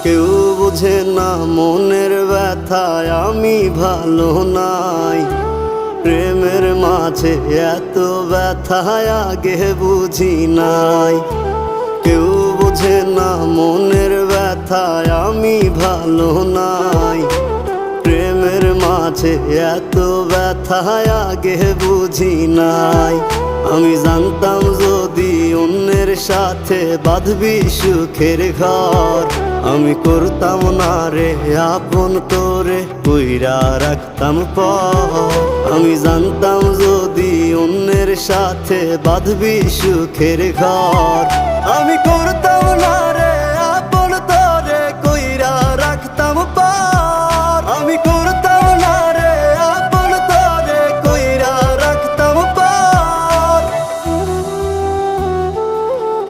কেউ বুঝে না মনের ব্যথায় আমি ভালো নাই। প্রেমের মাঝে এত ব্যথায় আগে বুঝি নাই। কেউ বুঝে না মনের ব্যথায় আমি ভালো নাই। প্রেমের মাঝে এত ব্যথায় আগে বুঝি নাই। আমি জানতাম যদি অন্যের সাথে বাঁধবি সুখের ঘর, আমি করতাম না রে আপন তোরে কইরা রাখতাম পর। আমি জানতাম যদি অন্যের সাথে বাঁধবি সুখের ঘর, আমি